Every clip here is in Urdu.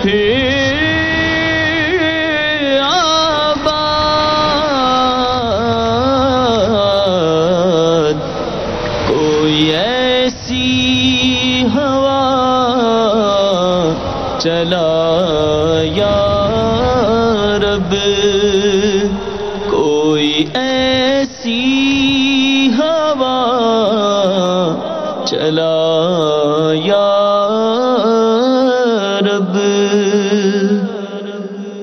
آباد کوئی ایسی ہوا چلا یا رب، کوئی ایسی ہوا چلا یا رب۔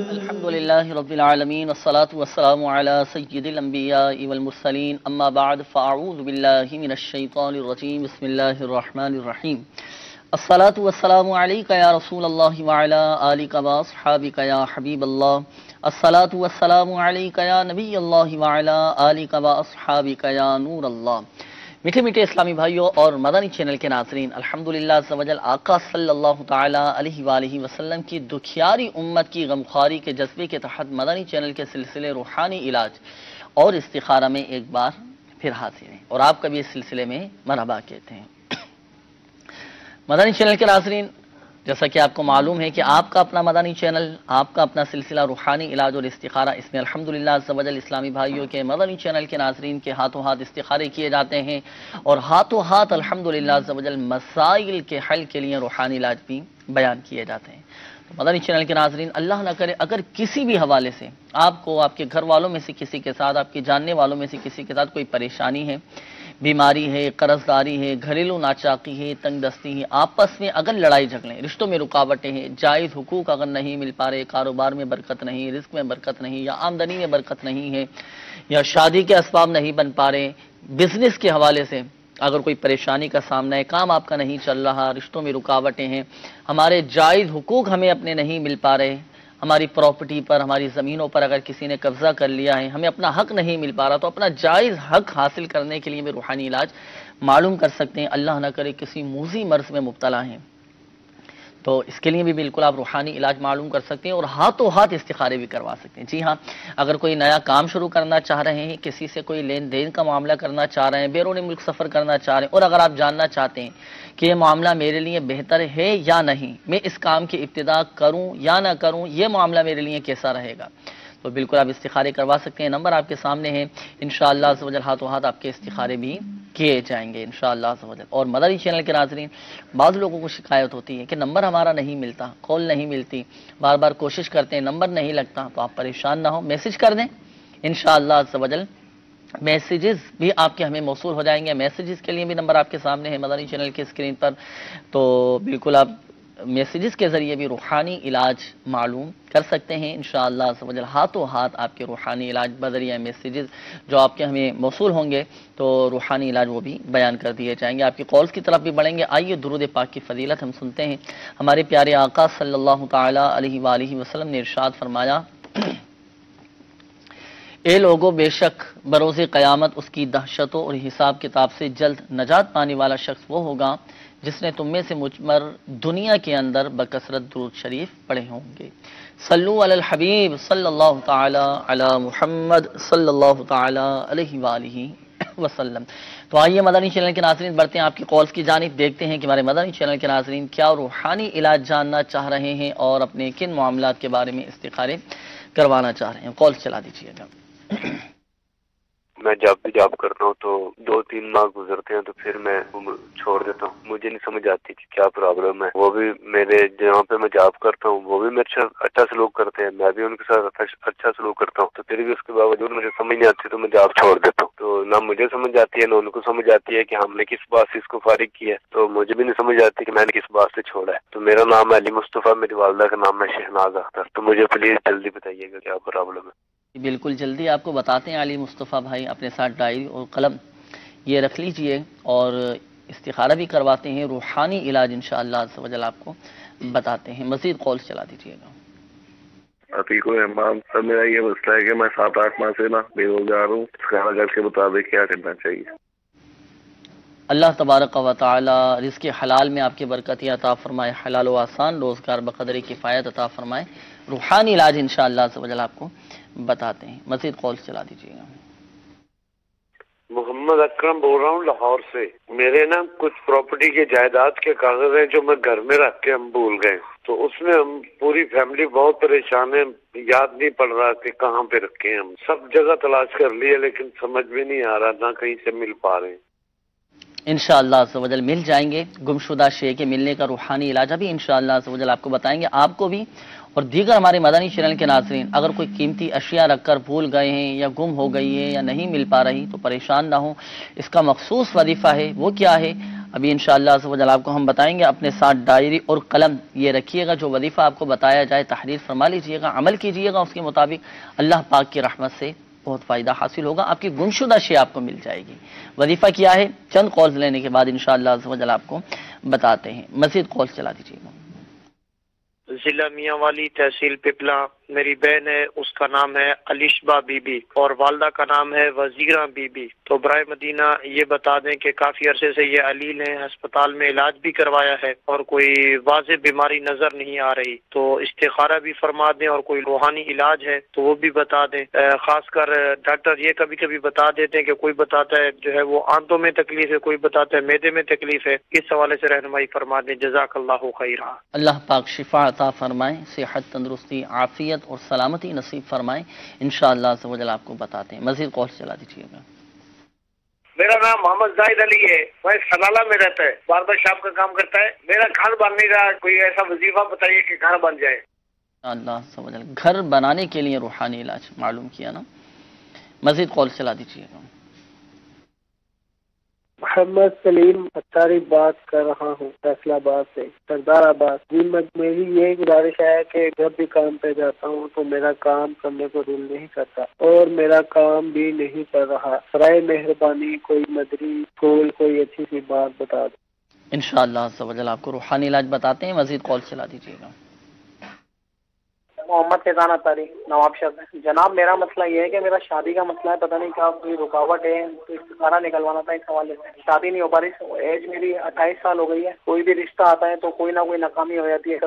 الحمدللہ رب العالمین والصلاة والسلام علی سید الانبیاء والمرسلین، اما بعد فاعوذ باللہ من الشیطان الرجیم، بسم اللہ الرحمن الرحیم۔ الصلاة والسلام علیک یا رسول اللہ وعلی آلک واصحابک یا حبیب اللہ، الصلاة والسلام علیک یا نبی اللہ وعلی آلک واصحابک یا نور اللہ۔ میٹھے میٹھے اسلامی بھائیوں اور مدنی چینل کے ناظرین، الحمدللہ عز و جل آقا صلی اللہ تعالی علیہ وآلہ وسلم کی دکھیاری امت کی غمخواری کے جذبے کے تحت مدنی چینل کے سلسلے روحانی علاج اور استخارہ میں ایک بار پھر حاضر ہیں، اور آپ کا بھی اس سلسلے میں مرحبا کہتے ہیں۔ مدنی چینل کے ناظرین، جیسا کہ آپ کو معلوم ہے کہ آپ کا اپنا مدنی چینل، آپ کا اپنا سلسلہ روحانی علاج اور استخارہ، اس میں الحمدللہ عز و جل اسلامی بھائیوں کے مدنی چینل کے ناظرین کے ہاتھوں ہاتھ استخارے کیے جاتے ہیں، اور ہاتھوں ہاتھ الحمدللہ عز و جل مسائل کے حل کے لیے روحانی علاج بھی بیان کیے جاتے ہیں۔ تو مدنی چینل کے ناظرین، اللہ نہ کرے اگر کسی بھی حوالے سے آپ کو، آپ کے گھر والوں میں سے کسی کے ساتھ، آپ کے جاننے والوں میں سے کسی کے ساتھ کوئی پریشانی ہے، بیماری ہے، قرض داری ہے، گھریلو ناچاقی ہے، تنگ دستی ہے، آپس میں اگر لڑائی جھگڑے، رشتوں میں رکاوٹیں ہیں، جائز حقوق اگر نہیں مل پا رہے، کاروبار میں برکت نہیں، رزق میں برکت نہیں، یا آمدنی میں برکت نہیں ہے، یا شادی کے اسباب نہیں بن پا رہے، بزنس کے حوالے سے اگر کوئی پریشانی کا سامنا ہے، کام آپ کا نہیں چل رہا، رشتوں میں رکاوٹیں ہیں، ہمارے جائز حقوق ہمیں اپنے نہیں مل پا رہے، ہماری پراپرٹی پر، ہماری زمینوں پر اگر کسی نے قبضہ کر لیا ہے، ہمیں اپنا حق نہیں مل پا رہا، تو اپنا جائز حق حاصل کرنے کے لیے بھی روحانی علاج معلوم کر سکتے ہیں۔ اللہ نہ کرے کسی موذی مرض میں مبتلا ہیں تو اس کے لیے بھی بالکل آپ روحانی علاج معلوم کر سکتے ہیں، اور ہاتھوں ہاتھ استخارے بھی کروا سکتے ہیں۔ جی ہاں، اگر کوئی نیا کام شروع کرنا چاہ رہے ہیں، کسی سے کوئی لین دین کا معاملہ کرنا چاہ رہے ہیں، بیرون ملک سفر کرنا چاہ رہے ہیں، اور اگر آپ جاننا چاہتے ہیں کہ یہ معاملہ میرے لیے بہتر ہے یا نہیں، میں اس کام کی ابتدا کروں یا نہ کروں، یہ معاملہ میرے لیے کیسا رہے گا، تو بالکل آپ استخارے کروا سکتے ہیں۔ نمبر آپ کے سامنے ہے، انشاءاللہ عز و جل ہاتھوں ہاتھ آپ کے استخارے بھی کیے جائیں گے انشاءاللہ عز و جل۔ اور مدنی چینل کے ناظرین، بعض لوگوں کو شکایت ہوتی ہے کہ نمبر ہمارا نہیں ملتا، کال نہیں ملتی، بار بار کوشش کرتے ہیں نمبر نہیں لگتا، تو آپ پریشان نہ ہو، میسج کر دیں انشاءاللہ عز و جل، میسیجز بھی آپ کے ہمیں موصول ہو جائیں گے۔ میسیجز کے لیے بھی نمبر آپ کے سامنے ہے مدنی چینل کے اسکرین پر، تو بالکل آپ میسیجز کے ذریعے بھی روحانی علاج معلوم کر سکتے ہیں انشاءاللہ عز و جل۔ ہاتھوں ہاتھ آپ کے روحانی علاج بذریعہ میسیجز جو آپ کے ہمیں موصول ہوں گے، تو روحانی علاج وہ بھی بیان کر دیے جائیں گے۔ آپ کی کالز کی طرف بھی بڑھیں گے۔ آئیے درود پاک کی فضیلت ہم سنتے ہیں۔ ہمارے پیارے آقا صلی اللہ تعالی علیہ وآلہ وسلم نے ارشاد فرمایا، اے لوگو، بے شک بروز قیامت اس کی دہشتوں اور حساب کتاب سے جلد نجات پانے والا شخص وہ ہوگا جس نے تم میں سے مجھ پر دنیا کے اندر بکثرت درود شریف پڑھے ہوں گے۔ صلو علی الحبیب صلی اللہ تعالی علی محمد صلی اللہ تعالی علیہ وآلہ وسلم۔ تو آئیے مدنی چینل کے ناظرین بڑھتے ہیں آپ کی کالز کی جانب، دیکھتے ہیں کہ ہمارے مدنی چینل کے ناظرین کیا روحانی علاج جاننا چاہ رہے ہیں اور اپنے کن معاملات کے بارے میں استخارے کروانا چاہ رہے ہیں۔ کال چلا دیجیے گا۔ میں جب بھی جاب کرتا ہوں تو 2-3 ماہ گزرتے ہیں تو پھر میں چھوڑ دیتا ہوں۔ مجھے نہیں سمجھ آتی کہ کیا پرابلم ہے۔ وہ بھی میرے جہاں پہ میں جاب کرتا ہوں وہ بھی میرے ساتھ اچھا سلوک کرتے ہیں، میں بھی ان کے ساتھ اچھا سلوک کرتا ہوں، تو پھر بھی اس کے باوجود مجھے سمجھ نہیں آتی تو میں جاب چھوڑ دیتا ہوں۔ تو نہ مجھے سمجھ آتی ہے نہ ان کو سمجھ آتی ہے کہ ہم نے کس بات سے اس کو فارغ کیا ہے، تو مجھے بھی نہیں سمجھ آتی کہ میں نے کس بات سے چھوڑا ہے۔ تو میرا نام ہے علی مصطفیٰ، میری والدہ کا نام ہے شہناز اختر، تو مجھے پلیز جلدی بتائیے گا کیا پرابلم ہے۔ بالکل جلدی آپ کو بتاتے ہیں علی مصطفیٰ بھائی، اپنے ساتھ ڈائری اور قلم یہ رکھ لیجئے، اور استخارہ بھی کرواتے ہیں، روحانی علاج انشاءاللہ عز و جل آپ کو بتاتے ہیں۔ مزید کالز چلا دیجیے گا۔ عتیق الرحمان سر، میرا یہ مسئلہ ہے کہ میں 7-8 ماہ سے بے روزگار ہوں، استخارہ کر کے بتا دیں کیا کرنا چاہیے۔ اللہ تبارک و تعالی رزق حلال میں آپ کی برکت عطا فرمائے، حلال و آسان روزگار بقدر کفایت عطا فرمائے، روحانی علاج انشاءاللہ عز و جل آپ کو بتاتے ہیں۔ مزید کالز چلا دیجیے گا۔ محمد اکرم بول رہا ہوں لاہور سے. میرے نا کچھ پراپرٹی کے جائیداد کے کاغذ ہیں جو میں گھر میں رکھ کے ہم بھول گئے، تو اس میں ہم پوری فیملی بہت پریشان ہے. یاد نہیں پڑ رہا کہ کہاں پہ رکھے. ہم سب جگہ تلاش کر لیے لیکن سمجھ بھی نہیں آ رہا، نہ کہیں سے مل پا رہے ہیں. انشاءاللہ عز و جل مل جائیں گے. گمشدہ شے کے ملنے کا روحانی علاج ابھی انشاءاللہ عز و جل آپ کو بتائیں گے. آپ کو بھی اور دیگر ہمارے مدنی چینل کے ناظرین اگر کوئی قیمتی اشیاء رکھ کر بھول گئے ہیں یا گم ہو گئی ہے یا نہیں مل پا رہی تو پریشان نہ ہوں. اس کا مخصوص وظیفہ ہے. وہ کیا ہے ابھی انشاءاللہ عز و جل آپ کو ہم بتائیں گے. اپنے ساتھ ڈائری اور قلم یہ رکھیے گا. جو وظیفہ آپ کو بتایا جائے تحریر فرما لیجئے گا، عمل کیجئے گا اس کے مطابق. اللہ پاک کی رحمت سے بہت فائدہ حاصل ہوگا. آپ کی گمشدہ شے آپ کو مل جائے گی. وظیفہ کیا ہے چند کالز لینے کے بعد انشاءاللہ عز و جل آپ کو بتاتے ہیں. مزید کالز چلا دیجیے گا. ضلع میاں والی تحصیل پپلا. میری بہن ہے، اس کا نام ہے علیشبہ بی بی اور والدہ کا نام ہے وزیرہ بی بی. تو برائے مدینہ یہ بتا دیں کہ کافی عرصے سے یہ علیل ہیں، ہسپتال میں علاج بھی کروایا ہے اور کوئی واضح بیماری نظر نہیں آ رہی. تو استخارہ بھی فرما دیں اور کوئی روحانی علاج ہے تو وہ بھی بتا دیں. خاص کر ڈاکٹر یہ کبھی کبھی بتا دیتے ہیں کہ کوئی بتاتا ہے جو ہے وہ آنتوں میں تکلیف ہے، کوئی بتاتا ہے معدے میں تکلیف ہے. اس حوالے سے رہنمائی فرما دیں. جزاک اللہ خیرہ. اللہ پاک شفا عطا فرمائیں، صحت تندرستی عافیت اور سلامتی نصیب فرمائیں. انشاءاللہ عز و جل آپ کو بتاتے ہیں. مزید کال چلا دیجیے گا. میرا نام محمد زاہد علی ہے، میں سلالہ میں رہتا ہے، باربر شاپ کا کام کرتا ہے. میرا گھر بن نہیں رہا، کوئی ایسا وظیفہ بتائیے کہ گھر بن جائے. اللہ عز و جل گھر بنانے کے لیے روحانی علاج معلوم کیا نا. مزید کال چلا دیجیے گا. محمد سلیم اتاری بات کر رہا ہوں فیصلہ آباد سے، سردار آباد. جی میری یہ گزارش ہے کہ جب بھی کام پہ جاتا ہوں تو میرا کام کرنے کو دل نہیں کرتا اور میرا کام بھی نہیں کر رہا. برائے مہربانی کوئی مدری اسکول کوئی اچھی سی بات بتا دو. انشاءاللہ عز و جل آپ کو روحانی علاج بتاتے ہیں. مزید کال چلا دیجیے گا. محمد فیضان اتاری نواب شاہ. جناب میرا مسئلہ یہ ہے کہ میرا شادی کا مسئلہ ہے، پتہ نہیں کیا کوئی رکاوٹ ہے، تو استخارہ نکلوانا تھا اس حوالے سے. شادی نہیں ہو پا رہی، ایج میری 28 سال ہو گئی ہے. کوئی بھی رشتہ آتا ہے تو کوئی نہ کوئی ناکامی ہو جاتی ہے.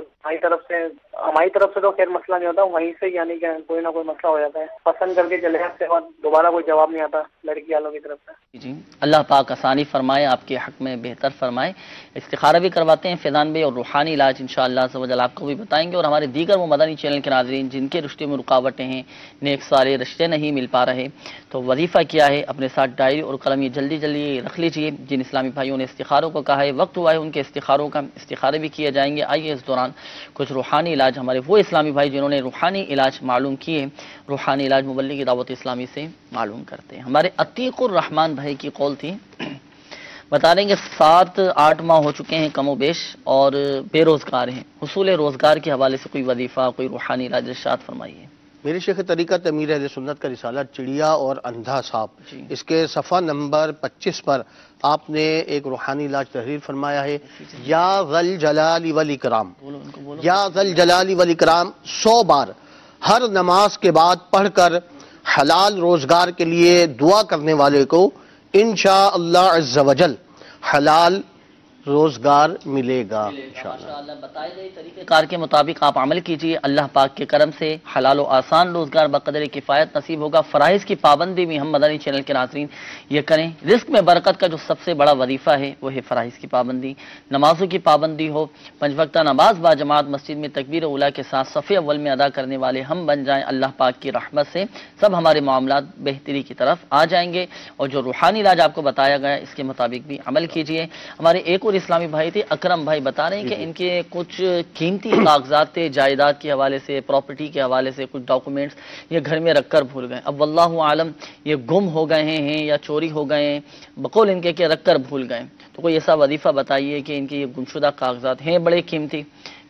ہماری طرف سے تو خیر مسئلہ نہیں ہوتا، وہیں سے یعنی کہ کوئی نہ کوئی مسئلہ ہو جاتا ہے. پسند کر کے چلے جاتے بعد دوبارہ کوئی جواب نہیں آتا لڑکی والوں کی طرف سے. جی اللہ پاک آسانی فرمائے، آپ کے حق میں بہتر فرمائے. استخارہ بھی کرواتے ہیں فیضان بھائی اور روحانی علاج انشاءاللہ عز و جل آپ کو بھی بتائیں گے. اور ہمارے دیگر وہ مدنی چینل کے ناظرین جن کے رشتے میں رکاوٹیں ہیں، نیک سارے رشتے نہیں مل پا رہے، تو وظیفہ کیا ہے اپنے ساتھ ڈائری اور قلم یہ جلدی جلدی رکھ لیجئے. جن اسلامی بھائیوں نے استخاروں کو کہا ہے وقت ہوا ہے ان کے استخاروں کا، استخارے بھی کیے جائیں گے. آئیے اس دوران کچھ روحانی علاج ہمارے وہ اسلامی بھائی جنہوں نے روحانی علاج معلوم کیے، روحانی علاج مبلغ دعوت اسلامی سے معلوم کرتے ہیں. ہمارے عتیق الرحمان بھائی کی قول تھی، بتا دیں گے 7-8 ماہ ہو چکے ہیں کم و بیش اور بے روزگار ہیں. حصول روزگار کے حوالے سے کوئی وظیفہ کوئی روحانی علاج ارشاد فرمائیے. میرے شیخ طریقت امیر اہل سنت کا رسالہ چڑیا اور اندھا صاحب، اس کے صفحہ نمبر 25 پر آپ نے ایک روحانی علاج تحریر فرمایا ہے. یا ذل جلال والاکرام، یا ذل جلال والاکرام 100 بار ہر نماز کے بعد پڑھ کر حلال روزگار کے لیے دعا کرنے والے کو انشاءاللہ عز و جل حلال روزگار ملے گا. ماشاءاللہ بتائے گئے طریقہ کار کے مطابق آپ عمل کیجئے. اللہ پاک کے کرم سے حلال و آسان روزگار بقدر کفایت نصیب ہوگا. فرائض کی پابندی بھی ہم مدنی چینل کے ناظرین یہ کریں. رزق میں برکت کا جو سب سے بڑا وظیفہ ہے وہ ہے فرائض کی پابندی، نمازوں کی پابندی ہو. 5 وقتہ نماز با جماعت مسجد میں تکبیر اولیٰ کے ساتھ صف اول میں ادا کرنے والے ہم بن جائیں. اللہ پاک کی رحمت سے سب ہمارے معاملات بہتری کی طرف آ جائیں گے. اور جو روحانی علاج آپ کو بتایا گیا اس کے مطابق بھی عمل کیجئے. ہمارے ایک اور اسلامی بھائی تھے اکرم بھائی، بتا رہے ہیں کہ ان کے کچھ قیمتی کاغذات تھے، جائیداد کے حوالے سے، پراپرٹی کے حوالے سے کچھ ڈاکومنٹس یہ گھر میں رکھ کر بھول گئے. اب واللہ عالم یہ گم ہو گئے ہیں یا چوری ہو گئے ہیں، بقول ان کے کہ رکھ کر بھول گئے. تو کوئی ایسا وظیفہ بتائیے کہ ان کے یہ گمشدہ کاغذات ہیں بڑے قیمتی،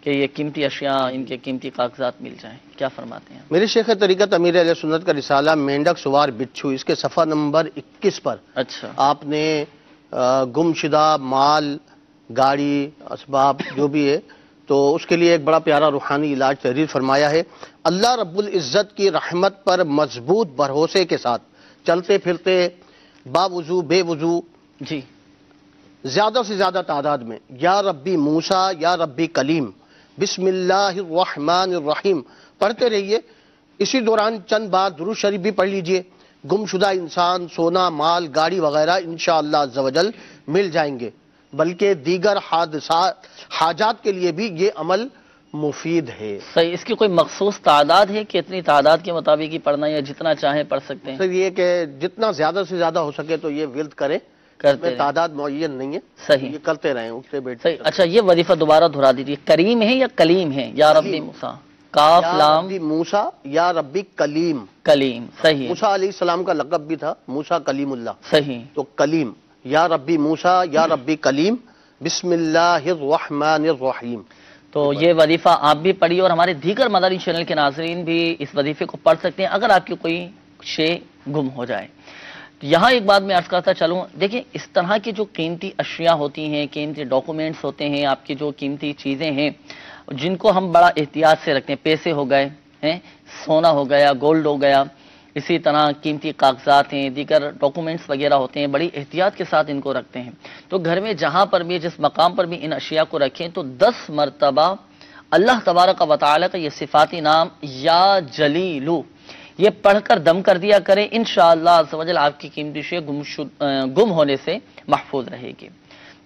کہ یہ قیمتی اشیاء ان کے قیمتی کاغذات مل جائیں. کیا فرماتے ہیں؟ میرے شیخ طریقت امیر اہل سنت کا رسالہ مینڈک سوار بچھو، اس کے صفحہ نمبر 21 پر اچھا آپ نے گمشدہ مال، گاڑی، اسباب جو بھی ہے تو اس کے لیے ایک بڑا پیارا روحانی علاج تحریر فرمایا ہے. اللہ رب العزت کی رحمت پر مضبوط بھروسے کے ساتھ چلتے پھرتے باوضو بے وضو جی زیادہ سے زیادہ تعداد میں یا ربی موسیٰ یا ربی کلیم بسم اللہ الرحمن الرحیم پڑھتے رہیے. اسی دوران چند بار درود شریف بھی پڑھ لیجئے. گمشدہ انسان سونا مال گاڑی وغیرہ انشاءاللہ عز و جل مل جائیں گے، بلکہ دیگر حاجات کے لیے بھی یہ عمل مفید ہے۔ صحیح، اس کی کوئی مخصوص تعداد ہے کہ اتنی تعداد کے مطابق ہی پڑھنا یا جتنا چاہیں پڑھ سکتے ہیں؟ سر یہ کہ جتنا زیادہ سے زیادہ ہو سکے تو یہ ورد کریں، اس میں تعداد معین نہیں ہے، صحیح، یہ کرتے رہیں اٹھتے بیٹھتے۔ صحیح۔ اچھا یہ وظیفہ دوبارہ دہرا دیجیے، کریم ہے یا کلیم ہے؟ یا ربی موسیٰ، کاف لام موسیٰ یا ربی کلیم، کلیم، صحیح۔ موسیٰ علیہ السلام کا لقب بھی تھا موسیٰ کلیم اللہ، صحیح، تو کلیم، یا ربی موسیٰ یا ربی کلیم، بسم اللہ الرحمن الرحیم۔ تو یہ وظیفہ آپ بھی پڑھیے اور ہمارے دیگر مداری چینل کے ناظرین بھی اس وظیفے کو پڑھ سکتے ہیں اگر آپ کی کوئی شے گم ہو جائے۔ یہاں ایک بات میں عرض کرتا چلوں، دیکھیں اس طرح کی جو قیمتی اشیاء ہوتی ہیں، قیمتی ڈاکومنٹس ہوتے ہیں، آپ کی جو قیمتی چیزیں ہیں جن کو ہم بڑا احتیاط سے رکھتے ہیں، پیسے ہو گئے ہیں، سونا ہو گیا، گولڈ ہو گیا، اسی طرح قیمتی کاغذات ہیں، دیگر ڈاکومنٹس وغیرہ ہوتے ہیں، بڑی احتیاط کے ساتھ ان کو رکھتے ہیں۔ تو گھر میں جہاں پر بھی جس مقام پر بھی ان اشیاء کو رکھیں تو 10 مرتبہ اللہ تبارک و تعالی کا یہ صفاتی نام یا جلیلو یہ پڑھ کر دم کر دیا کریں، انشاءاللہ عز و جل آپ کی قیمتی شے گم ہونے سے محفوظ رہے گی۔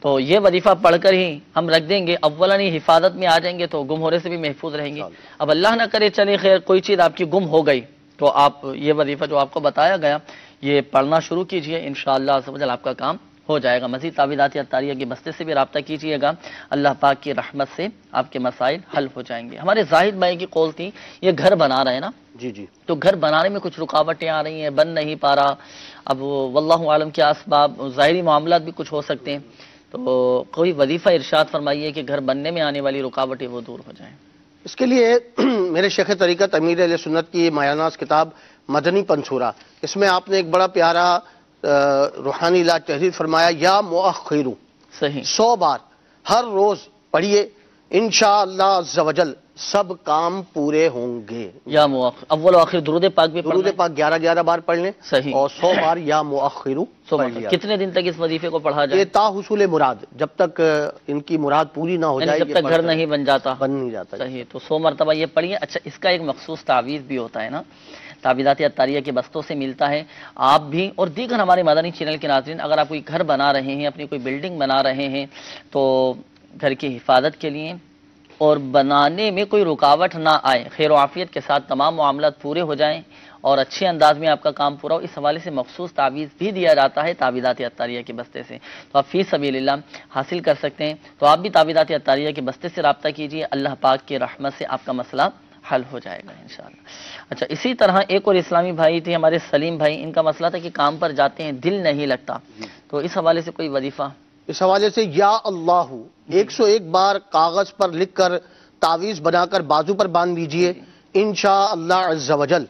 تو یہ وظیفہ پڑھ کر ہی ہم رکھ دیں گے، اولاً ہی حفاظت میں آ جائیں گے تو گم ہونے سے بھی محفوظ رہیں گے۔ اب اللہ نہ کرے چلے خیر کوئی چیز آپ کی گم ہو گئی تو آپ یہ وظیفہ جو آپ کو بتایا گیا یہ پڑھنا شروع کیجئے، انشاءاللہ عز و جل آپ کا کام ہو جائے گا۔ مزید تعویذات اطاریہ کے بستے سے بھی رابطہ کیجئے گا، اللہ پاک کی رحمت سے آپ کے مسائل حل ہو جائیں گے۔ ہمارے زاہد بھائی کی قول تھی، یہ گھر بنا رہے ہیں نا، جی جی، تو گھر بنانے میں کچھ رکاوٹیں آ رہی ہیں، بن نہیں پا رہا، اب واللہ عالم کے اسباب ظاہری معاملات بھی کچھ ہو سکتے ہیں، تو کوئی وظیفہ ارشاد فرمائیے کہ گھر بننے میں آنے والی رکاوٹیں وہ دور ہو جائیں۔ اس کے لیے میرے شیخ طریقت امیر اہل سنت کی مایاناز کتاب مدنی پنصورہ، اس میں آپ نے ایک بڑا پیارا روحانی علاج تحریر فرمایا، یا مؤخرو، صحیح، 100 بار ہر روز پڑھیے، انشاءاللہ عز و جل سب کام پورے ہوں گے۔ یا مؤخر، اول و آخر درود پاک بھی درود پاک 11 بار پڑھ لیں، صحیح، اور 100 بار یا مؤخرو پڑھ لیا۔ کتنے دن تک اس وظیفے کو پڑھا جائے؟ یہ تا حصول مراد، جب تک ان کی مراد پوری نہ ہو جائے، جب تک گھر نہیں بن جاتا، بن نہیں جاتا۔ صحیح، تو 100 مرتبہ یہ پڑھیے۔ اچھا اس کا ایک مخصوص تعویذ بھی ہوتا ہے نا، تعویذات اطاریہ کے بستوں سے ملتا ہے، آپ بھی اور دیگر ہمارے مدنی چینل کے ناظرین اگر آپ کوئی گھر بنا رہے ہیں، اپنی کوئی بلڈنگ بنا رہے ہیں تو گھر کی حفاظت کے لیے اور بنانے میں کوئی رکاوٹ نہ آئے، خیر و عافیت کے ساتھ تمام معاملات پورے ہو جائیں اور اچھے انداز میں آپ کا کام پورا ہو، اس حوالے سے مخصوص تعویذ بھی دیا جاتا ہے تعویذات اطاریہ کے بستے سے، تو آپ فی سبیل اللہ حاصل کر سکتے ہیں۔ تو آپ بھی تعویذات اطاریہ کے بستے سے رابطہ کیجئے، اللہ پاک کی رحمت سے آپ کا مسئلہ حل ہو جائے گا انشاءاللہ۔ اچھا اسی طرح ایک اور اسلامی بھائی تھے ہمارے سلیم بھائی، ان کا مسئلہ تھا کہ کام پر جاتے ہیں دل نہیں لگتا، تو اس حوالے سے کوئی وظیفہ؟ اس حوالے سے یا اللہ 101 بار کاغذ پر لکھ کر تعویذ بنا کر بازو پر باندھ دیجئے، انشاءاللہ عز و جل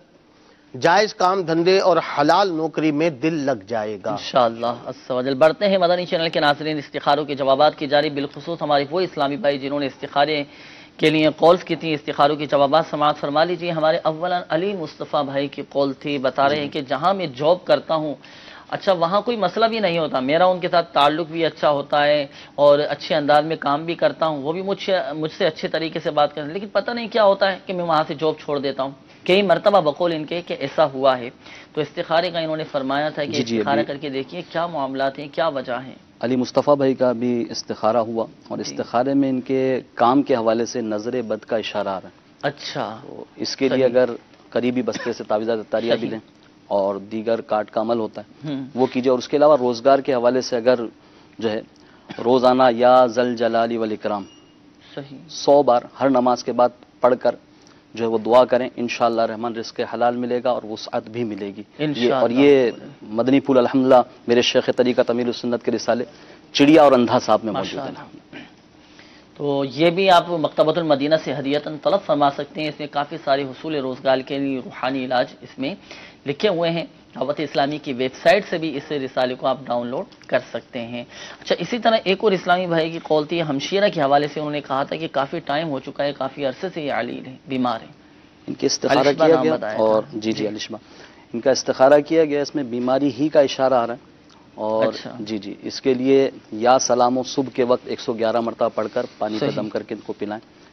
جائز کام دھندے اور حلال نوکری میں دل لگ جائے گا انشاءاللہ عز و جل۔ بڑھتے ہیں مدنی چینل کے ناظرین استخاروں کے جوابات کی جاری، بالخصوص ہمارے وہ اسلامی بھائی جنہوں نے استخارے کے لیے کالز کی تھی، استخاروں کی جوابات سماعت فرما لیجیے۔ ہمارے اولا علی مصطفیٰ بھائی کی کال تھی، بتا رہے ہیں کہ جہاں میں جاب کرتا ہوں اچھا وہاں کوئی مسئلہ بھی نہیں ہوتا، میرا ان کے ساتھ تعلق بھی اچھا ہوتا ہے اور اچھے انداز میں کام بھی کرتا ہوں، وہ بھی مجھ سے اچھے طریقے سے بات کرتے ہیں، لیکن پتہ نہیں کیا ہوتا ہے کہ میں وہاں سے جاب چھوڑ دیتا ہوں۔ کئی مرتبہ بقول ان کے کہ ایسا ہوا ہے، تو استخارے کا انہوں نے فرمایا تھا کہ استخارہ کر کے دیکھیے کیا معاملات ہیں، کیا وجہ ہیں۔ علی مصطفیٰ بھائی کا بھی استخارہ ہوا اور استخارے میں ان کے کام کے حوالے سے نظر بد کا اشارہ آ رہا ہے۔ اچھا، تو اس کے لیے اگر قریبی بستے سے تعویذات اطاریہ بھی لیں اور دیگر کارڈ کا عمل ہوتا ہے وہ کیجیے، اور اس کے علاوہ روزگار کے حوالے سے اگر جو ہے روزانہ یا ذل جلال والاکرام 100 بار ہر نماز کے بعد پڑھ کر جو ہے وہ دعا کریں، انشاءاللہ رحمان رزق حلال ملے گا اور وسعت بھی ملے گی۔ اور یہ مدنی پھول الحمدللہ میرے شیخ طریقت امیر السنت کے رسالے چڑیا اور اندھا صاحب میں موجود ہے، تو یہ بھی آپ مکتبۃ المدینہ سے ہدیتاً طلب فرما سکتے ہیں۔ اس میں کافی سارے حصول روزگار کے لیے روحانی علاج اس میں لکھے ہوئے ہیں، دعوت اسلامی کی ویب سائٹ سے بھی اس رسالے کو آپ ڈاؤن لوڈ کر سکتے ہیں۔ اچھا اسی طرح ایک اور اسلامی بھائی کی کال تھی ہمشیرہ کے حوالے سے، انہوں نے کہا تھا کہ کافی ٹائم ہو چکا ہے، کافی عرصے سے یہ علیل ہے، بیمار ہے، ان کے استخارہ کیا گیا اور جی علیشبہ ان کا استخارہ کیا گیا، اس میں بیماری ہی کا اشارہ آ رہا ہے اور جی اس کے لیے یا سلام و صبح کے وقت 111 مرتبہ پڑھ کر پانی کا دم کر کے ان کو پلائیں،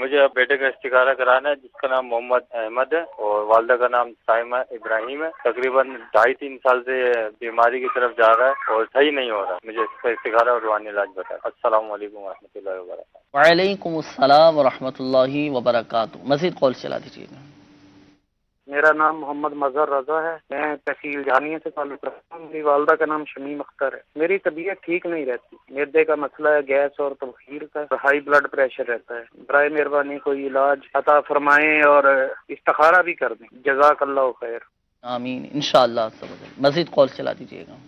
مجھے اب بیٹے کا استخارہ کرانا ہے جس کا نام محمد احمد ہے اور والدہ کا نام سائمہ ابراہیم ہے. تقریباً 2.5-3 سال سے بیماری کی طرف جا رہا ہے اور صحیح نہیں ہو رہا. مجھے اس کا استخارہ اور روحانی علاج بتائیں. السلام علیکم ورحمۃ اللہ وبرکاتہ. وعلیکم السلام ورحمۃ اللہ وبرکاتہ. مزید کال چلا دیجیے گا. میرا نام محمد مظہر رضا ہے. میں تحصیل جانیہ سے تعلق رکھتا ہوں. میری والدہ کا نام شمیم اختر ہے. میری طبیعت ٹھیک نہیں رہتی. معدے کا مسئلہ ہے, گیس اور تبخیر کا, ہائی بلڈ پریشر رہتا ہے. برائے مہربانی کوئی علاج عطا فرمائیں اور استخارہ بھی کر دیں. جزاک اللہ خیر. آمین انشاءاللہ. مزید کال چلا دیجیے گا.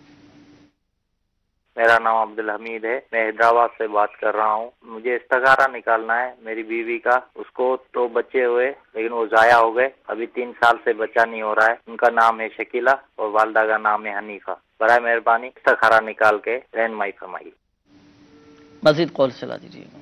میرا نام عبدالحمید ہے. میں حیدرآباد سے بات کر رہا ہوں. مجھے استخارہ نکالنا ہے میری بیوی کا. اس کو تو بچے ہوئے لیکن وہ ضائع ہو گئے. ابھی 3 سال سے بچہ نہیں ہو رہا ہے. ان کا نام ہے شکیلہ اور والدہ کا نام ہے حنیفہ. برائے مہربانی استخارہ نکال کے رہنمائی فرمائیے. مزید کال چلا دیجیے گا.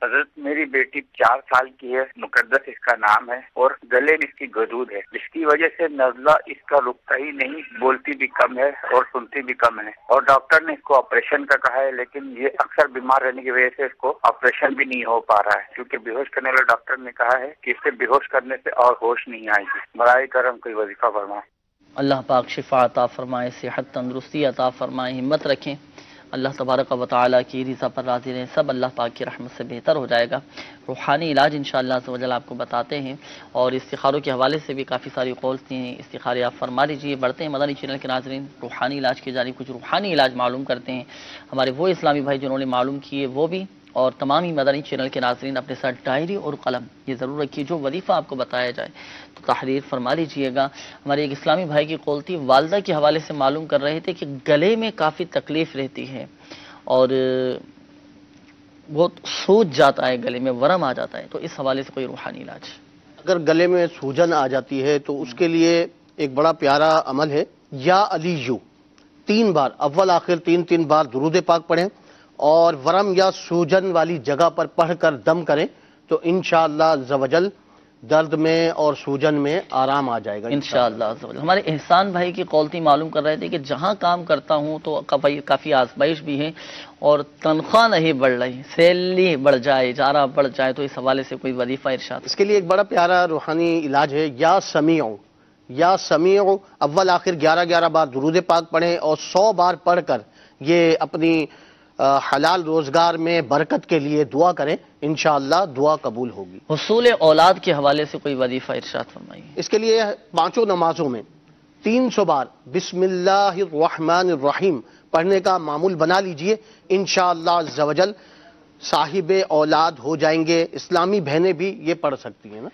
حضرت میری بیٹی 4 سال کی ہے. مقدس اس کا نام ہے اور گلے میں اس کی گدود ہے جس کی وجہ سے نزلہ اس کا رکتا ہی نہیں. بولتی بھی کم ہے اور سنتی بھی کم ہے اور ڈاکٹر نے اس کو آپریشن کا کہا ہے لیکن یہ اکثر بیمار رہنے کی وجہ سے اس کو آپریشن بھی نہیں ہو پا رہا ہے کیونکہ بے ہوش کرنے والے ڈاکٹر نے کہا ہے کہ اسے بے ہوش کرنے سے اور ہوش نہیں آئے گی. برائے کرم کوئی وظیفہ فرمائے. اللہ پاک شفا عطا فرمائے, صحت تندرستی عطا فرمائے, ہمت رکھیں. اللہ تبارک و تعالیٰ کی رضا پر راضی رہیں. سب اللہ پاک کی رحمت سے بہتر ہو جائے گا. روحانی علاج انشاءاللہ عز و جل آپ کو بتاتے ہیں اور استخاروں کے حوالے سے بھی کافی ساری قولز تھی ہیں. استخارے آپ فرما لیجیے. بڑھتے ہیں مدنی چینل کے ناظرین, روحانی علاج کی جانب کچھ روحانی علاج معلوم کرتے ہیں. ہمارے وہ اسلامی بھائی جنہوں نے معلوم کیے وہ بھی, اور تمام ہی مدنی چینل کے ناظرین اپنے ساتھ ڈائری اور قلم یہ ضرور رکھیے. جو وظیفہ آپ کو بتایا جائے تو تحریر فرما لیجیے گا. ہمارے ایک اسلامی بھائی کی قول تھی, والدہ کے حوالے سے معلوم کر رہے تھے کہ گلے میں کافی تکلیف رہتی ہے اور بہت سوج جاتا ہے, گلے میں ورم آ جاتا ہے. تو اس حوالے سے کوئی روحانی علاج. اگر گلے میں سوجن آ جاتی ہے تو اس کے لیے ایک بڑا پیارا عمل ہے. یا علیو 3 بار, اول آخر 3 بار درود پاک پڑھیں اور ورم یا سوجن والی جگہ پر پڑھ کر دم کریں تو انشاءاللہ عز و جل درد میں اور سوجن میں آرام آ جائے گا انشاءاللہ عز و جل. ہمارے احسان بھائی کی قولتی معلوم کر رہے تھے کہ جہاں کام کرتا ہوں تو کافی آزمائش بھی ہے اور تنخواہ نہیں بڑھ رہی, سیلری بڑھ جائے, اجارہ بڑھ جائے. تو اس حوالے سے کوئی وظیفہ ارشاد. اس کے لیے ایک بڑا پیارا روحانی علاج ہے. یا سمیع اول آخر 11 بار درود پاک پڑھیں اور 100 بار پڑھ کر یہ اپنی حلال روزگار میں برکت کے لیے دعا کریں. انشاءاللہ دعا قبول ہوگی. حصول اولاد کے حوالے سے کوئی وظیفہ ارشاد فرمائیے. اس کے لیے 5 نمازوں میں 300 بار بسم اللہ الرحمن الرحیم پڑھنے کا معمول بنا لیجئے. انشاءاللہ عز و جل صاحب اولاد ہو جائیں گے. اسلامی بہنیں بھی یہ پڑھ سکتی ہیں نا.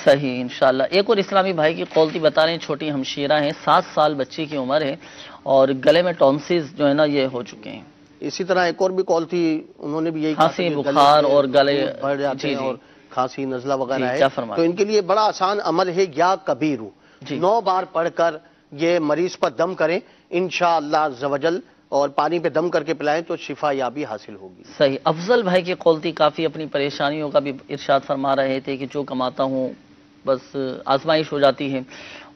صحیح انشاءاللہ. ایک اور اسلامی بھائی کی قولتی بتا رہے ہیں, چھوٹی ہمشیرہ ہیں, 7 سال بچی کی عمر ہے اور گلے میں ٹونسز جو ہے نا یہ ہو چکے ہیں. اسی طرح ایک اور بھی کال تھی, انہوں نے بھی یہی کھانسی بخار اور گلے بڑھ جاتے ہیں اور کھانسی نزلہ وغیرہ ہے. تو ان کے لیے بڑا آسان عمل ہے. یا کبیرو 9 بار پڑھ کر یہ مریض پر دم کریں انشاءاللہ عز و جل اور پانی پہ دم کر کے پلائیں تو شفا یابی حاصل ہوگی. صحیح. افضل بھائی کی قولتی کافی اپنی پریشانیوں کا بھی ارشاد فرما رہے تھے کہ جو کماتا ہوں بس آزمائش ہو جاتی ہے